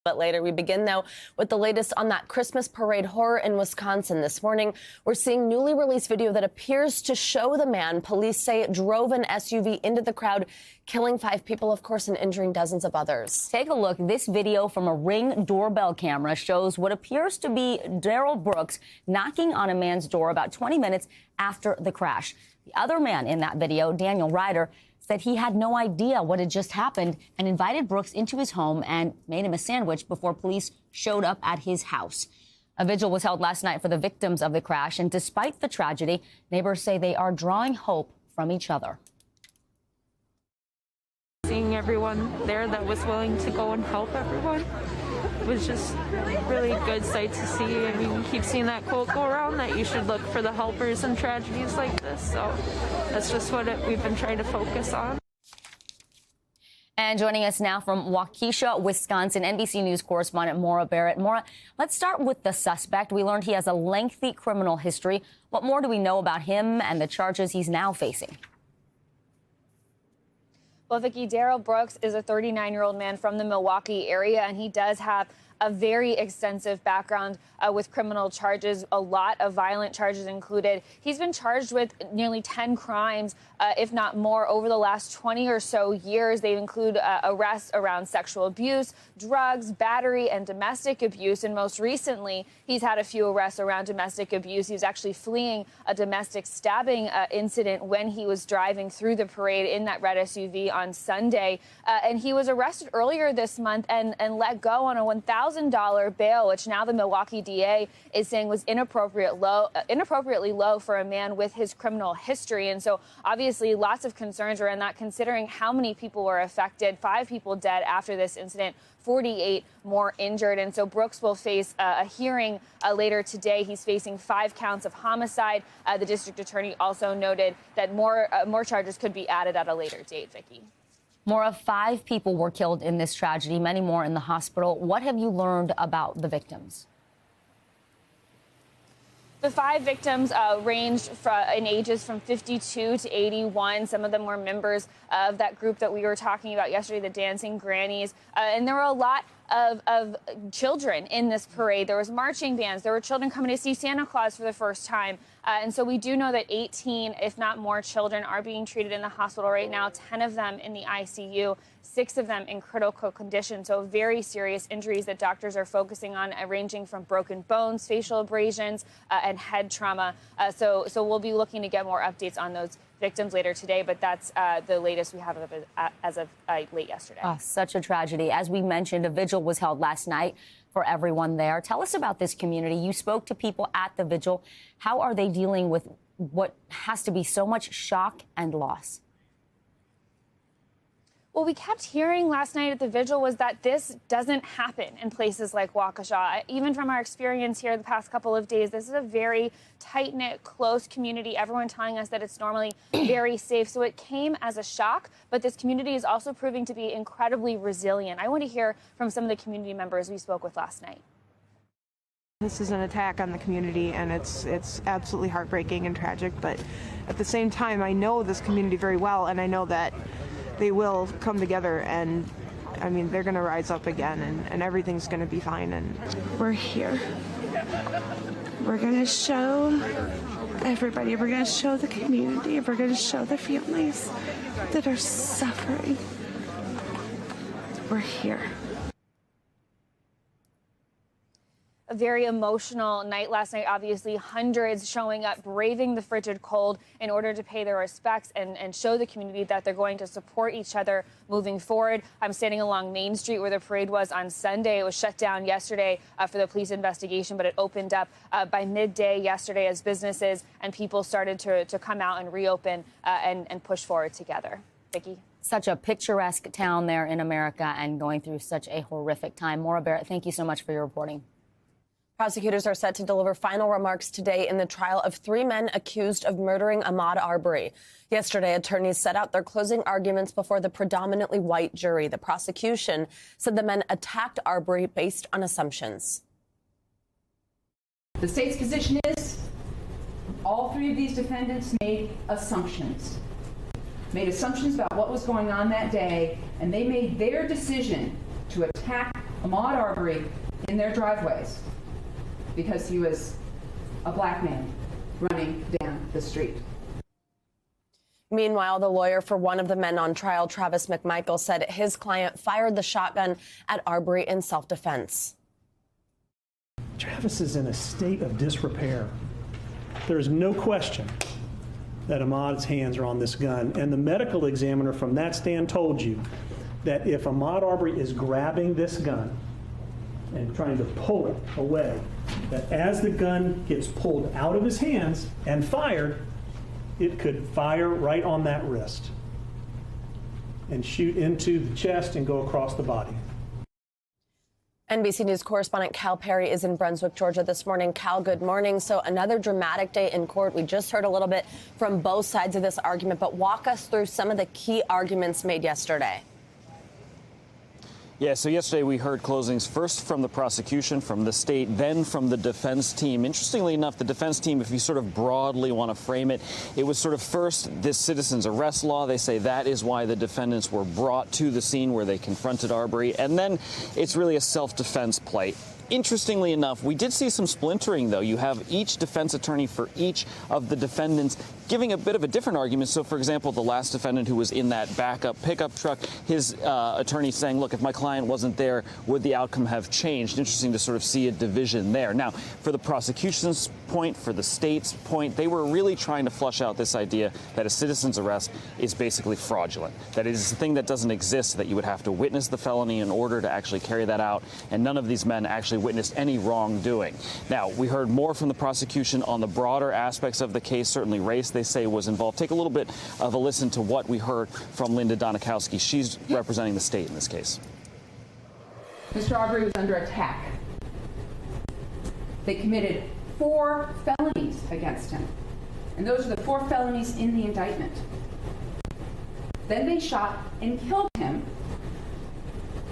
bit later. We begin, though, with the latest on that Christmas parade horror in Wisconsin. This morning, we're seeing newly released video that appears to show the man police say drove an SUV into the crowd, killing 5 people, of course, and injuring dozens of others. Take a look. This video from a Ring doorbell camera shows what appears to be Darrell Brooks knocking on a man's door about 20 minutes after the crash. The other man in that video, Daniel Ryder, said he had no idea what had just happened and invited Brooks into his home and made him a sandwich before police showed up at his house. A vigil was held last night for the victims of the crash, and despite the tragedy, neighbors say they are drawing hope from each other. Seeing everyone there that was willing to go and help everyone was just really good sight to see. I mean, we keep seeing that quote go around that you should look for the helpers in tragedies like this. So that's just what we've been trying to focus on. And joining us now from Waukesha, Wisconsin, NBC News correspondent Maura Barrett. Maura, let's start with the suspect. We learned he has a lengthy criminal history. What more do we know about him and the charges he's now facing? Well, Vicki, Darrell Brooks is a 39-year-old man from the Milwaukee area, and he does have a very extensive background with criminal charges, a lot of violent charges included. He's been charged with nearly 10 crimes, if not more, over the last 20 or so years. They include arrests around sexual abuse, drugs, battery, and domestic abuse. And most recently, he's had a few arrests around domestic abuse. He was actually fleeing a domestic stabbing incident when he was driving through the parade in that red SUV on Sunday. And he was arrested earlier this month and let go on a $1,000 bail, which now the Milwaukee DA is saying was inappropriately low for a man with his criminal history. And so obviously lots of concerns around that, considering how many people were affected. 5 people dead after this incident, 48 more injured. And so Brooks will face a hearing later today. He's facing 5 counts of homicide. The district attorney also noted that more charges could be added at a later date. Vicki. Maura, 5 people were killed in this tragedy, many more in the hospital. What have you learned about the victims? The 5 victims ranged in ages from 52 to 81. Some of them were members of that group that we were talking about yesterday, the Dancing Grannies. And there were a lot of children in this parade. There was marching bands. There were children coming to see Santa Claus for the first time. And so we do know that 18, if not more, children are being treated in the hospital right now, 10 of them in the ICU, 6 of them in critical condition. So very serious injuries that doctors are focusing on, ranging from broken bones, facial abrasions, and head trauma. So we'll be looking to get more updates on those victims later today, but that's the latest we have as of late yesterday. Oh, such a tragedy. As we mentioned, a vigil was held last night for everyone there. Tell us about this community. You spoke to people at the vigil. How are they dealing with what has to be so much shock and loss? What we kept hearing last night at the vigil was that this doesn't happen in places like Waukesha. Even from our experience here the past couple of days, this is a very tight-knit, close community. Everyone telling us that it's normally very safe. So it came as a shock, but this community is also proving to be incredibly resilient. I want to hear from some of the community members we spoke with last night. This is an attack on the community, and it's absolutely heartbreaking and tragic. But at the same time, I know this community very well, and I know that they will come together, and I mean, they're going to rise up again, and everything's going to be fine. And we're here. We're going to show everybody. We're going to show the community. We're going to show the families that are suffering. We're here. A very emotional night last night. Obviously, hundreds showing up, braving the frigid cold in order to pay their respects and show the community that they're going to support each other moving forward. I'm standing along Main Street where the parade was on Sunday. It was shut down yesterday for the police investigation, but it opened up by midday yesterday as businesses and people started to come out and reopen and push forward together. Vicki? Such a picturesque town there in America and going through such a horrific time. Maura Barrett, thank you so much for your reporting. Prosecutors are set to deliver final remarks today in the trial of 3 men accused of murdering Ahmaud Arbery. Yesterday, attorneys set out their closing arguments before the predominantly white jury. The prosecution said the men attacked Arbury based on assumptions. The state's position is all 3 of these defendants made assumptions about what was going on that day, and they made their decision to attack Ahmaud Arbery in their driveways because he was a black man running down the street. Meanwhile, the lawyer for one of the men on trial, Travis McMichael, said his client fired the shotgun at Arbury in self-defense. Travis is in a state of disrepair. There is no question that Ahmaud's hands are on this gun, and the medical examiner from that stand told you that if Ahmaud Arbery is grabbing this gun and trying to pull it away, that as the gun gets pulled out of his hands and fired, it could fire right on that wrist and shoot into the chest and go across the body. NBC News correspondent Cal Perry is in Brunswick, Georgia this morning. Cal, good morning. So another dramatic day in court. We just heard a little bit from both sides of this argument, but walk us through some of the key arguments made yesterday. Yeah, so yesterday we heard closings first from the prosecution, from the state, then from the defense team. Interestingly enough, the defense team, if you sort of broadly want to frame it, it was sort of first this citizen's arrest law. They say that is why the defendants were brought to the scene where they confronted Arbery. And then it's really a self-defense play. Interestingly enough, we did see some splintering, though. You have each defense attorney for each of the defendants giving a bit of a different argument. So, for example, the last defendant who was in that backup pickup truck, his attorney saying, look, if my client wasn't there, would the outcome have changed? Interesting to sort of see a division there. Now, for the prosecution's point, for the state's point, they were really trying to flush out this idea that a citizen's arrest is basically fraudulent, that it is a thing that doesn't exist, that you would have to witness the felony in order to actually carry that out, and none of these men actually witnessed any wrongdoing. Now, we heard more from the prosecution on the broader aspects of the case. Certainly race, they say, was involved. Take a little bit of a listen to what we heard from Linda Donikowski. She's representing the state in this case. Mr. Arbery was under attack. They committed 4 felonies against him, and those are the 4 felonies in the indictment. Then they shot and killed him,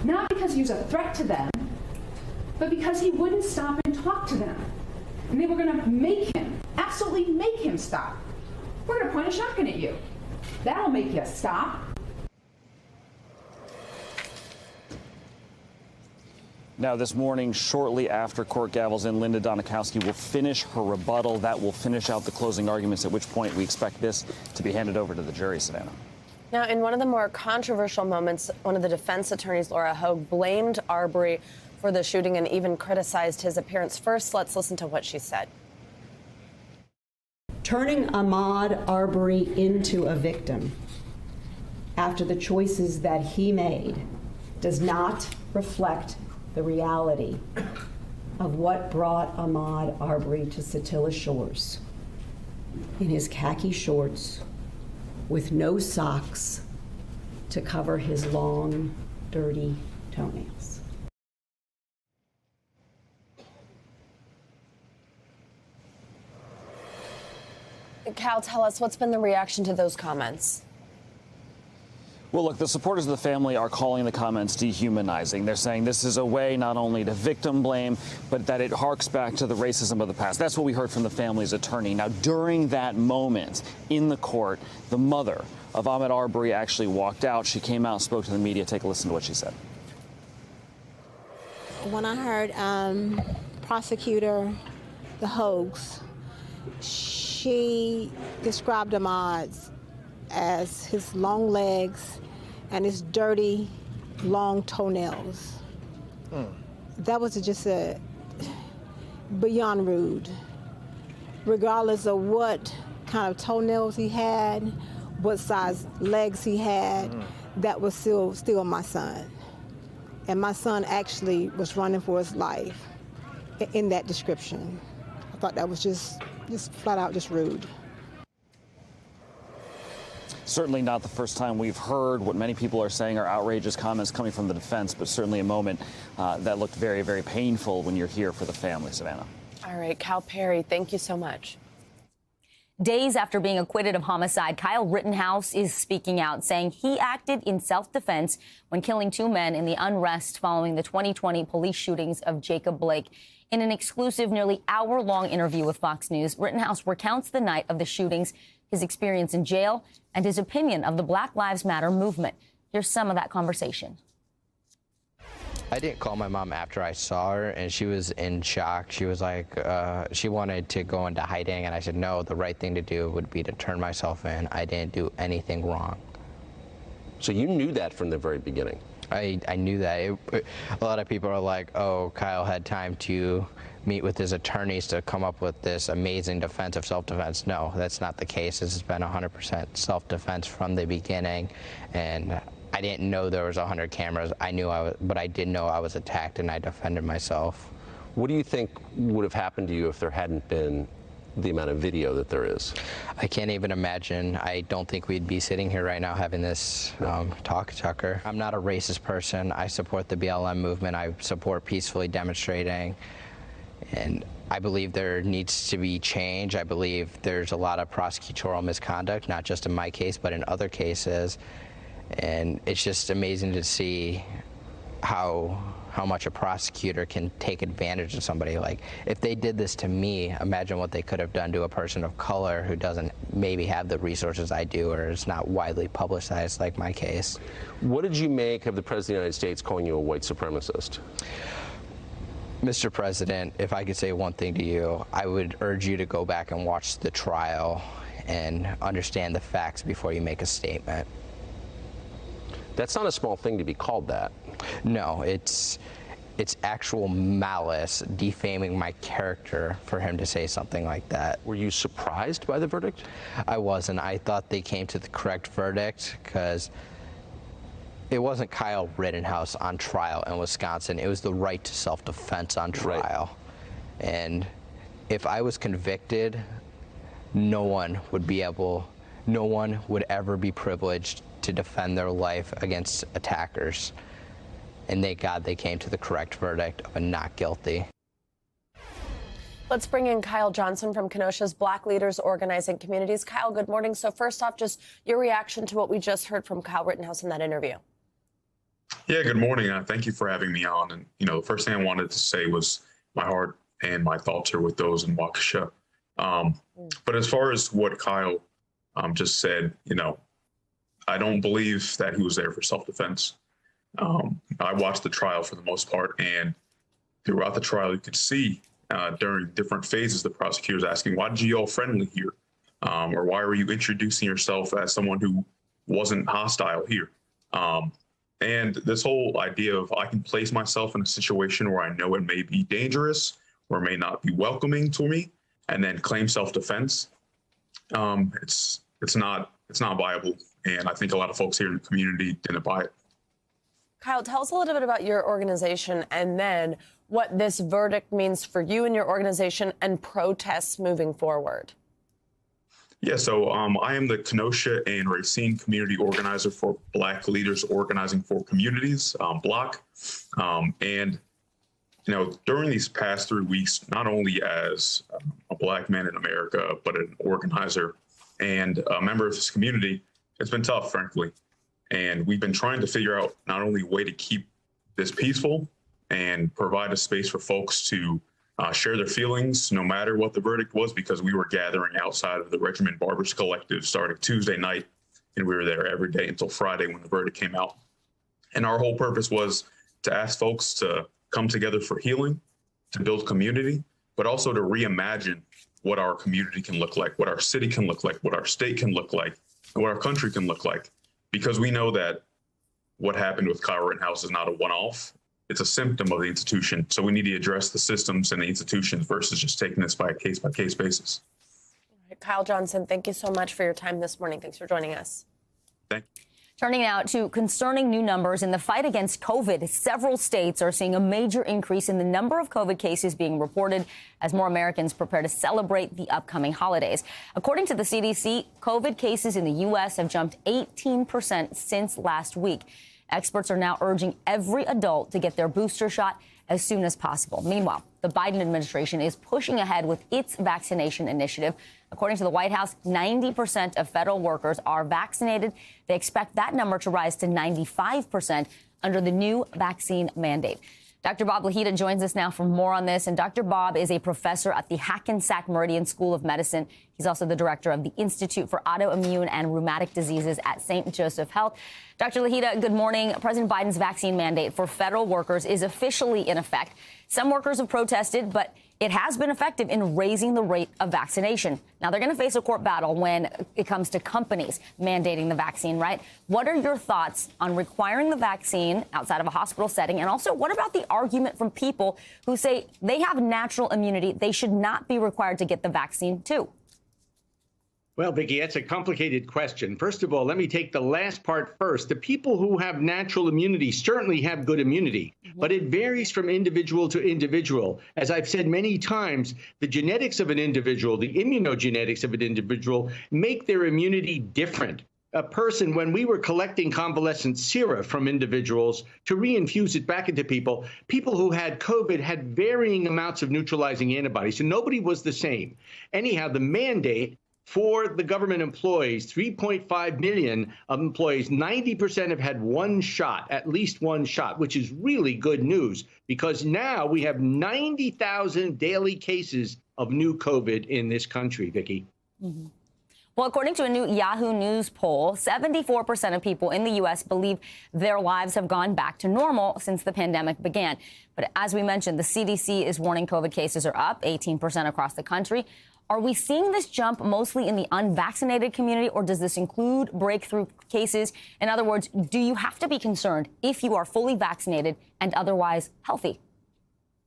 not because he was a threat to them, but because he wouldn't stop and talk to them. And they were going to make him, absolutely make him stop. We're going to point a shotgun at you. That'll make you stop. Now, this morning, shortly after court gavels in, Linda Donikowski will finish her rebuttal. That will finish out the closing arguments, at which point we expect this to be handed over to the jury, Savannah. Now, in one of the more controversial moments, one of the defense attorneys, Laura Hogue, blamed Arbery for the shooting and even criticized his appearance. First, let's listen to what she said. Turning Ahmaud Arbery into a victim after the choices that he made does not reflect the reality of what brought Ahmaud Arbery to Satilla Shores in his khaki shorts with no socks to cover his long, dirty toenails. Cal, tell us, what's been the reaction to those comments? Well, look, the supporters of the family are calling the comments dehumanizing. They're saying this is a way not only to victim blame, but that it harks back to the racism of the past. That's what we heard from the family's attorney. Now, during that moment in the court, the mother of Ahmaud Arbery actually walked out. She came out and spoke to the media. Take a listen to what she said. When I heard prosecutor, the Hogues, she described Ahmaud as his long legs and his dirty, long toenails. That was just beyond rude. Regardless of what kind of toenails he had, what size legs he had, that was still my son. And my son actually was running for his life in that description. I thought that was just flat out just rude. Certainly not the first time we've heard what many people are saying are outrageous comments coming from the defense, but certainly a moment that looked very, very painful when you're here for the family, Savannah. All right, Cal Perry, thank you so much. Days after being acquitted of homicide, Kyle Rittenhouse is speaking out, saying he acted in self-defense when killing 2 men in the unrest following the 2020 police shootings of Jacob Blake. In an exclusive, nearly hour-long interview with Fox News, Rittenhouse recounts the night of the shootings, his experience in jail, and his opinion of the Black Lives Matter movement. Here's some of that conversation. I didn't call my mom after I saw her, and she was in shock. She was like, she wanted to go into hiding, and I said, no, the right thing to do would be to turn myself in. I didn't do anything wrong. So you knew that from the very beginning? I knew that. A lot of people are like, oh, Kyle had time to meet with his attorneys to come up with this amazing defense of self-defense. No, that's not the case. This has been 100% self-defense from the beginning, and I didn't know there was 100 cameras. I knew but I did know I was attacked, and I defended myself. What do you think would have happened to you if there hadn't been the amount of video that there is? I can't even imagine. I don't think we'd be sitting here right now having this talk, Tucker. I'm not a racist person. I support the BLM movement. I support peacefully demonstrating. And I believe there needs to be change. I believe there's a lot of prosecutorial misconduct, not just in my case, but in other cases. And it's just amazing to see how much a prosecutor can take advantage of somebody. Like, if they did this to me, imagine what they could have done to a person of color who doesn't maybe have the resources I do, or is not widely publicized like my case. What did you make of the President of the United States calling you a white supremacist? Mr. President, if I could say one thing to you, I would urge you to go back and watch the trial and understand the facts before you make a statement. That's not a small thing to be called that. No, it's actual malice, defaming my character for him to say something like that. Were you surprised by the verdict? I wasn't. I thought they came to the correct verdict because it wasn't Kyle Rittenhouse on trial in Wisconsin. It was the right to self-defense on trial. Right. And if I was convicted, no one would ever be privileged to defend their life against attackers. And thank God they came to the correct verdict of a not guilty. Let's bring in Kyle Johnson from Kenosha's Black Leaders Organizing Communities. Kyle, good morning. So first off, just your reaction to what we just heard from Kyle Rittenhouse in that interview. Yeah, good morning. Thank you for having me on. And, the first thing I wanted to say was my heart and my thoughts are with those in Waukesha. But as far as what Kyle just said, I don't believe that he was there for self-defense. I watched the trial for the most part, and throughout the trial, you could see during different phases, the prosecutors asking, why did you yell friendly here? Or why were you introducing yourself as someone who wasn't hostile here? And this whole idea of I can place myself in a situation where I know it may be dangerous or may not be welcoming to me, and then claim self-defense, it's not viable. And I think a lot of folks here in the community didn't buy it. Kyle, tell us a little bit about your organization and then what this verdict means for you and your organization and protests moving forward. Yeah, so I am the Kenosha and Racine community organizer for Black Leaders Organizing for Communities, BLOC. And, during these past 3 weeks, not only as a Black man in America, but an organizer and a member of this community, it's been tough, frankly. And we've been trying to figure out not only a way to keep this peaceful and provide a space for folks to share their feelings, no matter what the verdict was, because we were gathering outside of the Regiment Barbers Collective starting Tuesday night, and we were there every day until Friday when the verdict came out. And our whole purpose was to ask folks to come together for healing, to build community, but also to reimagine what our community can look like, what our city can look like, what our state can look like, and what our country can look like. Because we know that what happened with Kyle Rittenhouse is not a one-off. It's a symptom of the institution. So we need to address the systems and the institutions versus just taking this by a case-by-case basis. All right, Kyle Johnson, thank you so much for your time this morning. Thanks for joining us. Thank you. Turning now to concerning new numbers in the fight against COVID. Several states are seeing a major increase in the number of COVID cases being reported as more Americans prepare to celebrate the upcoming holidays. According to the CDC, COVID cases in the U.S. have jumped 18% since last week. Experts are now urging every adult to get their booster shot as soon as possible. Meanwhile, the Biden administration is pushing ahead with its vaccination initiative. According to the White House, 90% of federal workers are vaccinated. They expect that number to rise to 95% under the new vaccine mandate. Dr. Bob Lahita joins us now for more on this. And Dr. Bob is a professor at the Hackensack Meridian School of Medicine He's also the director of the Institute for Autoimmune and Rheumatic Diseases at St. Joseph Health. Dr. Lahita, good morning. President Biden's vaccine mandate for federal workers is officially in effect. Some workers have protested, but it has been effective in raising the rate of vaccination. Now, they're going to face a court battle when it comes to companies mandating the vaccine, right? What are your thoughts on requiring the vaccine outside of a hospital setting? And also, what about the argument from people who say they have natural immunity, they should not be required to get the vaccine too? Well, Vicki, that's a complicated question. First of all, let me take the last part first. The people who have natural immunity certainly have good immunity, but it varies from individual to individual. As I've said many times, the genetics of an individual, the immunogenetics of an individual, make their immunity different. A person, when we were collecting convalescent sera from individuals to reinfuse it back into people, people who had COVID had varying amounts of neutralizing antibodies, so nobody was the same. Anyhow, the mandate for the government employees, 3.5 million employees, 90% have had one shot, at least one shot, which is really good news because now we have 90,000 daily cases of new COVID in this country, Vicki. Mm-hmm. Well, according to a new Yahoo News poll, 74% of people in the U.S. believe their lives have gone back to normal since the pandemic began. But as we mentioned, the CDC is warning COVID cases are up 18% across the country. Are we seeing this jump mostly in the unvaccinated community, or does this include breakthrough cases? In other words, do you have to be concerned if you are fully vaccinated and otherwise healthy?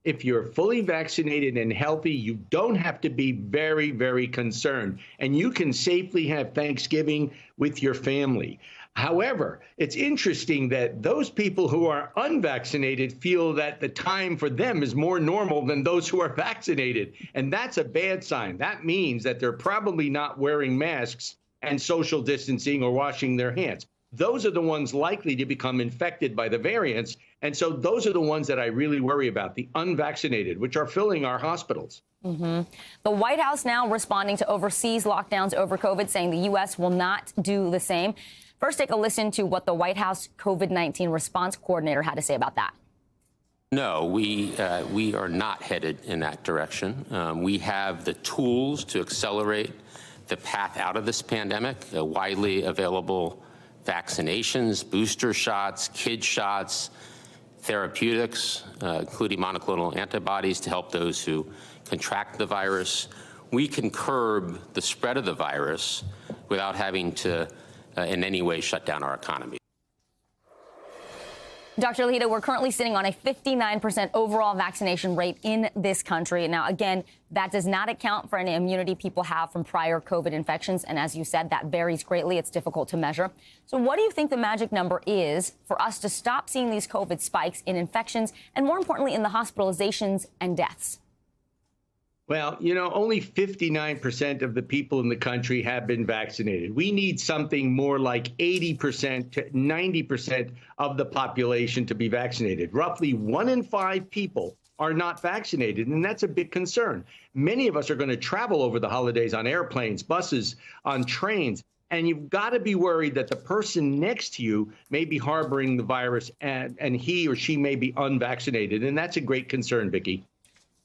If you're fully vaccinated and healthy, you don't have to be very, very concerned, and you can safely have Thanksgiving with your family. However, it's interesting that those people who are unvaccinated feel that the time for them is more normal than those who are vaccinated. And that's a bad sign. That means that they're probably not wearing masks and social distancing or washing their hands. Those are the ones likely to become infected by the variants. And so those are the ones that I really worry about, the unvaccinated, which are filling our hospitals. Mm-hmm. The White House now responding to overseas lockdowns over COVID, saying the U.S. will not do the same. First, take a listen to what the White House COVID-19 response coordinator had to say about that. No, we are not headed in that direction. We have the tools to accelerate the path out of this pandemic, widely available vaccinations, booster shots, kid shots, therapeutics, including monoclonal antibodies to help those who contract the virus. We can curb the spread of the virus without having to in any way shut down our economy. Dr. Lahita, we're currently sitting on a 59% overall vaccination rate in this country. Now, again, that does not account for any immunity people have from prior COVID infections. And as you said, that varies greatly. It's difficult to measure. So what do you think the magic number is for us to stop seeing these COVID spikes in infections and, more importantly, in the hospitalizations and deaths? Well, you know, only 59% of the people in the country have been vaccinated. We need something more like 80% to 90% of the population to be vaccinated. Roughly 1 in 5 people are not vaccinated, and that's a big concern. Many of us are going to travel over the holidays on airplanes, buses, on trains, and you've got to be worried that the person next to you may be harboring the virus and he or she may be unvaccinated, and that's a great concern, Vicki.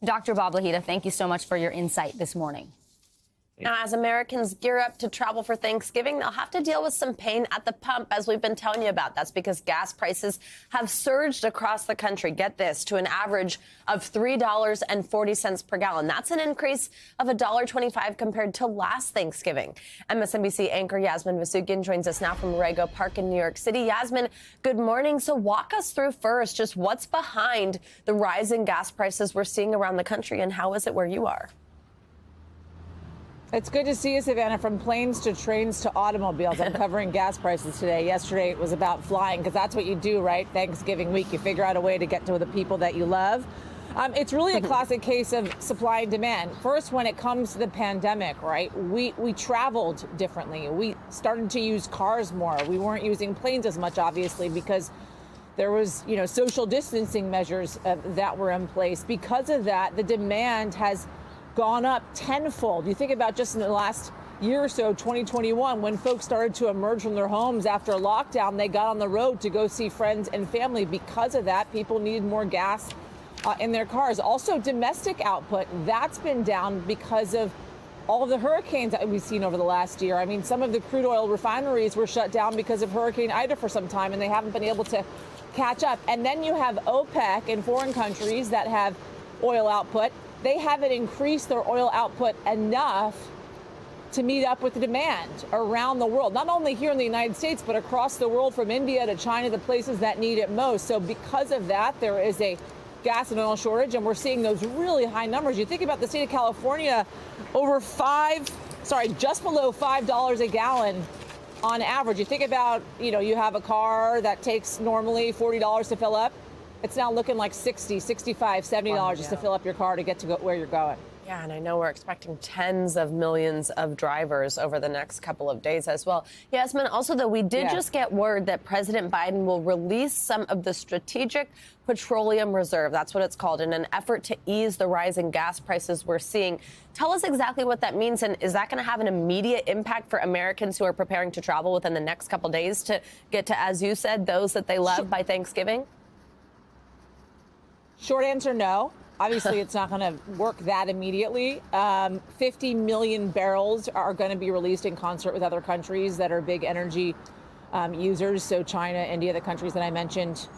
Dr. Bob Lahita, thank you so much for your insight this morning. Now, as Americans gear up to travel for Thanksgiving, they'll have to deal with some pain at the pump, as we've been telling you about. That's because gas prices have surged across the country. Get this, to an average of $3.40 per gallon. That's an increase of $1.25 compared to last Thanksgiving. MSNBC anchor Yasmin Vasugian joins us now from Rego Park in New York City. Yasmin, good morning. So walk us through first just what's behind the rise in gas prices we're seeing around the country, and how is it where you are? It's good to see you, Savannah. From planes to trains to automobiles, I'm covering gas prices today. Yesterday it was about flying, because that's what you do, right? Thanksgiving week, you figure out a way to get to the people that you love. It's really a classic case of supply and demand. First, when it comes to the pandemic, right, we traveled differently. We started to use cars more. We weren't using planes as much, obviously, because there was, social distancing measures that were in place. Because of that, the demand has gone up tenfold. You think about just in the last year or so, 2021, when folks started to emerge from their homes after a lockdown, they got on the road to go see friends and family. Because of that, people needed more gas in their cars. Also, domestic output, that's been down because of all of the hurricanes that we've seen over the last year. I mean, some of the crude oil refineries were shut down because of Hurricane Ida for some time, and they haven't been able to catch up. And then you have OPEC and foreign countries that have oil output. They haven't increased their oil output enough to meet up with the demand around the world, not only here in the United States, but across the world, from India to China, the places that need it most. So because of that, there is a gas and oil shortage, and we're seeing those really high numbers. You think about the state of California, just below $5 a gallon on average. You think about, you have a car that takes normally $40 to fill up. It's now looking like $60, $65, $70 just to fill up your car to get to where you're going. Yeah, and I know we're expecting tens of millions of drivers over the next couple of days as well. Yasmin, also, though, we did just get word that President Biden will release some of the Strategic Petroleum Reserve. That's what it's called, in an effort to ease the rising gas prices we're seeing. Tell us exactly what that means, and is that going to have an immediate impact for Americans who are preparing to travel within the next couple of days to get to, as you said, those that they love by Thanksgiving? Short answer, no. Obviously, it's not going to work that immediately. 50 million barrels are going to be released in concert with other countries that are big energy users. So China, India, the countries that I mentioned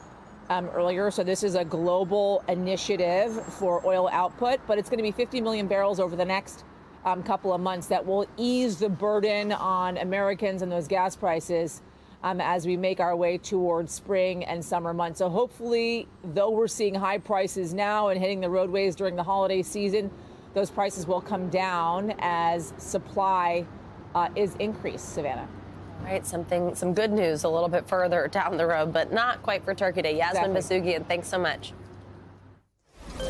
earlier. So this is a global initiative for oil output, but it's going to be 50 million barrels over the next couple of months that will ease the burden on Americans and those gas prices as we make our way towards spring and summer months. So hopefully, though we're seeing high prices now and hitting the roadways during the holiday season, those prices will come down as supply is increased, Savannah. All right, some good news a little bit further down the road, but not quite for Turkey Day. Yasmin Basugian, thanks so much.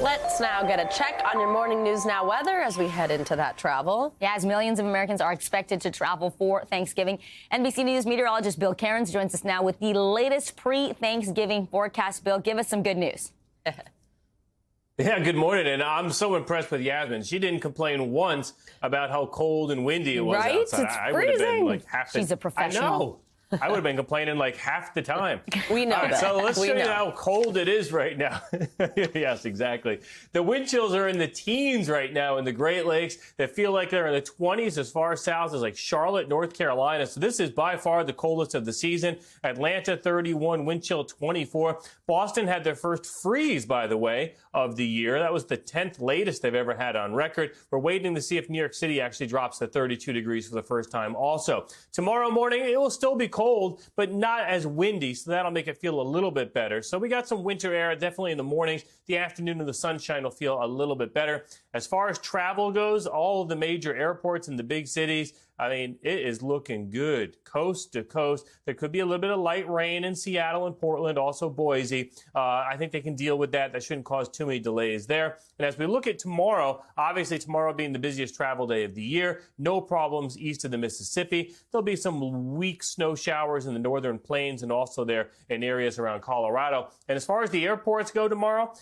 Let's now get a check on your morning news now weather as we head into that travel. Yeah, as millions of Americans are expected to travel for Thanksgiving. NBC News meteorologist Bill Cairns joins us now with the latest pre-Thanksgiving forecast. Bill, give us some good news. Yeah, good morning. And I'm so impressed with Yasmin. She didn't complain once about how cold and windy it was outside. It's I freezing. would have been like half the She's a professional. I know. I would have been complaining like half the time. We know that. So let's show you how cold it is right now. Yes, exactly. The wind chills are in the teens right now in the Great Lakes. They feel like they're in the 20s as far south as like Charlotte, North Carolina. So this is by far the coldest of the season. Atlanta, 31, wind chill 24. Boston had their first freeze, by the way, of the year. That was the 10th latest they've ever had on record. We're waiting to see if New York City actually drops to 32 degrees for the first time also. Tomorrow morning, it will still be cold, but not as windy, so that'll make it feel a little bit better. So we got some winter air, definitely in the mornings. The afternoon and the sunshine will feel a little bit better. As far as travel goes, all of the major airports in the big cities, I mean, it is looking good, coast to coast. There could be a little bit of light rain in Seattle and Portland, also Boise. I think they can deal with that. That shouldn't cause too many delays there. And as we look at tomorrow, obviously tomorrow being the busiest travel day of the year, no problems east of the Mississippi. There'll be some weak snow showers in the northern plains and also there in areas around Colorado. And as far as the airports go tomorrow,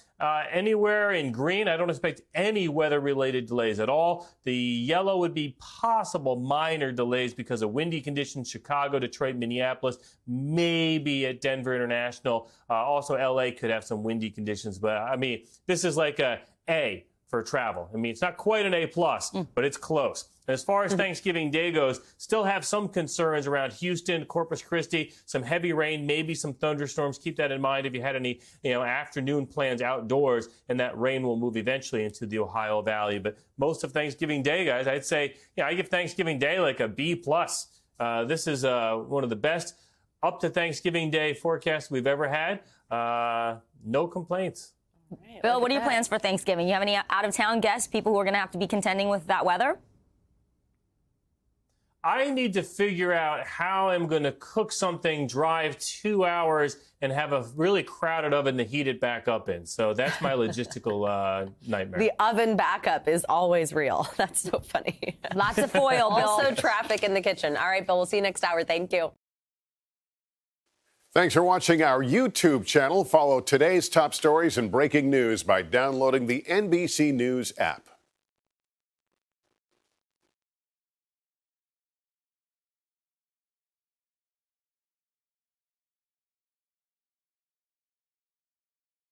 anywhere in green, I don't expect any weather-related delays at all. The yellow would be possible minor delays because of windy conditions, Chicago, Detroit, Minneapolis, maybe at Denver International. Also, L.A. could have some windy conditions. But, I mean, this is like a A for travel. I mean, it's not quite an A+, but it's close. As far as Thanksgiving Day goes, still have some concerns around Houston, Corpus Christi, some heavy rain, maybe some thunderstorms. Keep that in mind if you had any, afternoon plans outdoors, and that rain will move eventually into the Ohio Valley. But most of Thanksgiving Day, guys, I'd say, I give Thanksgiving Day like a B+. This is one of the best up to Thanksgiving Day forecasts we've ever had. No complaints. Right, Bill, what are your plans for Thanksgiving? You have any out-of-town guests, people who are going to have to be contending with that weather? I need to figure out how I'm going to cook something, drive 2 hours, and have a really crowded oven to heat it back up in. So that's my logistical nightmare. The oven backup is always real. That's so funny. Lots of foil, Bill. Also traffic in the kitchen. All right, Bill, we'll see you next hour. Thank you. Thanks for watching our YouTube channel. Follow today's top stories and breaking news by downloading the NBC News app.